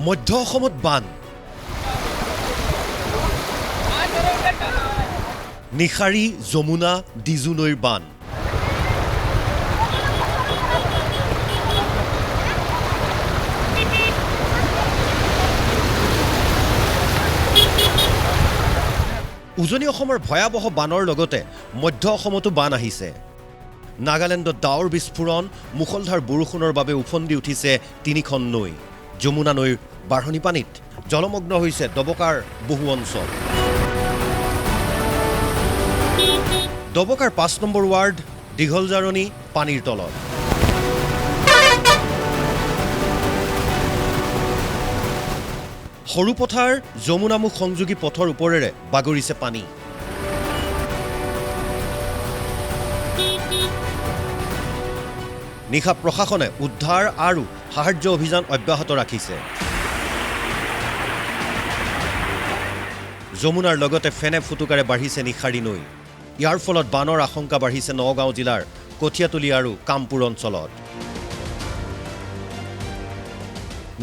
মধ্য অসমত বান নিশাৰী যমুনা ডিজু নৈৰ বান উজনি অসমৰ ভয়াবহ বানৰ লগতে মধ্য অসমতো বান আহিছে নাগালেণ্ডত ডাৱৰ বিস্ফোৰণ মুখলধাৰ বৰষুণৰ বাবে উফন্দি উঠিছে তিনিখন নৈ যমুনা নৈৰ বাঢ়নি পানীত জলমগ্ন হৈছে দবকাৰ বহু অঞ্চল দবকাৰ ৫ নম্বৰ ৱাৰ্ড দীঘলজাৰণী পানীৰ তলত সৰুপথাৰ যমুনামুখ সংযোগী পথৰ ওপৰেৰে বাগৰিছে পানী নিশা প্ৰশাসনে উদ্ধাৰ আৰু সাহায্য অভিযান অব্যাহত ৰাখিছে যমুনাৰ লগতে ফেনে ফুটুকাৰে বাঢ়িছে নিশাৰী নৈ ইয়াৰ ফলত বানৰ আশংকা বাঢ়িছে নগাঁও জিলাৰ কঠিয়াতলী আৰু কামপুৰ অঞ্চলত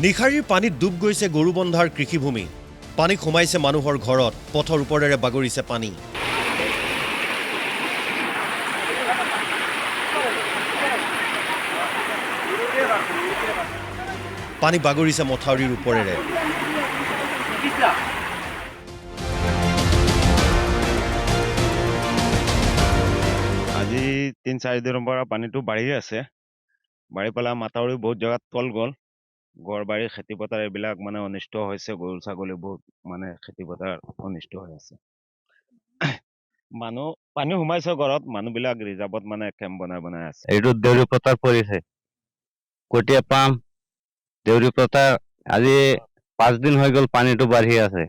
নিশাৰীৰ পানীত ডুব গৈছে গৰুবন্ধাৰ কৃষিভূমি পানী সোমাইছে মানুহৰ ঘৰত পথৰ ওপৰেৰে বাগৰিছে পানী পানী বাগৰিছে মথাউৰিৰ ওপৰেৰে আজি ৩-৪ দিনৰ পৰা পানীটো বাঢ়ি আছে বাঢ়ি পেলাই মাথাউৰি বহুত জেগাত তল গ'ল গড়বাৰী খেতিপথাৰ এইবিলাক মানে অনিষ্ট হৈছে গৰু ছাগলী বহুত মানে খেতিপথাৰ অনিষ্ট হৈ আছে মানুহ পানী সোমাইছে ঘৰত মানুহবিলাক ৰিজাৰ্ভত মানে কেম্প বনাই আছে এইটো দেউৰী পথাৰ পৰিছে কটীয়া পাম দেউৰী পথাৰ আজি ৫ দিন হৈ গ'ল পানীটো বাঢ়ি আছে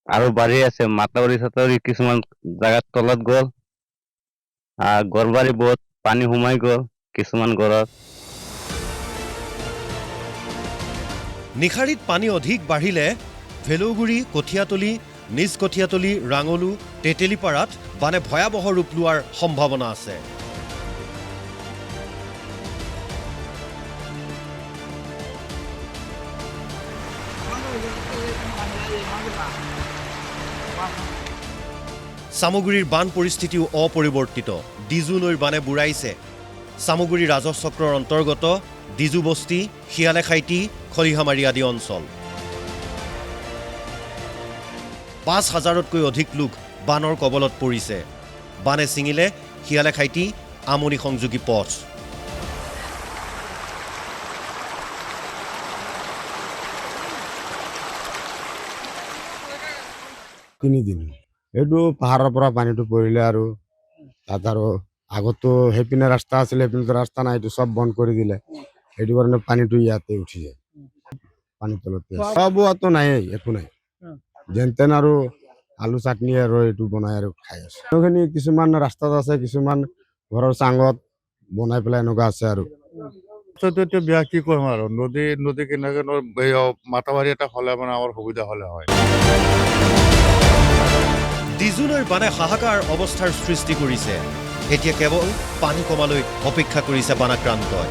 আৰু বাঢ়ি আছে মাথাউৰি চাতাউৰি কিছুমান জাগাত তলত গ'ল গড়বাৰী বহুত পানী সোমাই গ'ল কিছুমান ঘৰত নিশাৰীত পানী অধিক বাঢ়িলে ভেলৌগুৰি কঠিয়াতলী নিজ কঠিয়াতলী ৰাঙলু তেতেলীপাৰাত বানে ভয়াবহ ৰূপ লোৱাৰ সম্ভাৱনা আছে সামগুৰিৰ বান পৰিস্থিতিও অপৰিৱৰ্তিত ডিজু নৈৰ বানে বুঢ়াইছে সামগুৰি ৰাজহ চক্ৰৰ অন্তৰ্গত ডিজু বস্তি শিয়ালেখাইটি খলিহামাৰী আদি অঞ্চল ৫,০০০তকৈ অধিক লোক বানৰ কবলত পৰিছে বানে ছিঙিলে শিয়ালেখাইটি আমনি সংযোগী পথ তিনিদিন এইটো পাহাৰৰ পৰা পানীটো পৰিলে আৰু তাত আৰু আগতো সেইপিনে ৰাস্তা আছিলে সেইপিনে ৰাস্তা নাই এইটো চব বন্ধ কৰি দিলে সেইটো কাৰণে পানীটো ইয়াতে উঠি যায় পানীৰ তলতে খোৱা বোৱাটো নাই একো নাই যেন তেন আৰু আলু চাটনি আৰু এইটো বনাই আৰু খাই আছে সেইখিনি কিছুমান ৰাস্তাত আছে কিছুমান ঘৰৰ চাঙত বনাই পেলাই এনেকুৱা আছে আৰু এতিয়া বেয়া কি কৰিম আৰু নদী কিনাৰে মাথাউৰি এটা হ'লে মানে আমাৰ সুবিধা হ'লে হয় ডিজু নৈৰ বানে হাহাকাৰ অৱস্থাৰ সৃষ্টি কৰিছে এতিয়া কেৱল পানী কমালৈ অপেক্ষা কৰিছে বানাক্ৰান্তই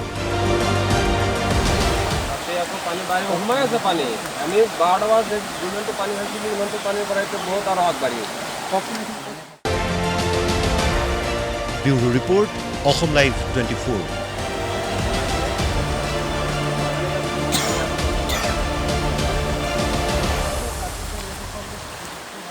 পানী বাঢ়িব সোমাই আছে পানী আমি 12টা বজাত যিমানটো পানী হৈছিল ইমানটো পানীৰ পৰা এতিয়া বহুত আৰু আগবাঢ়ি ব্যুৰো ৰিপৰ্ট অসম লাইভ 24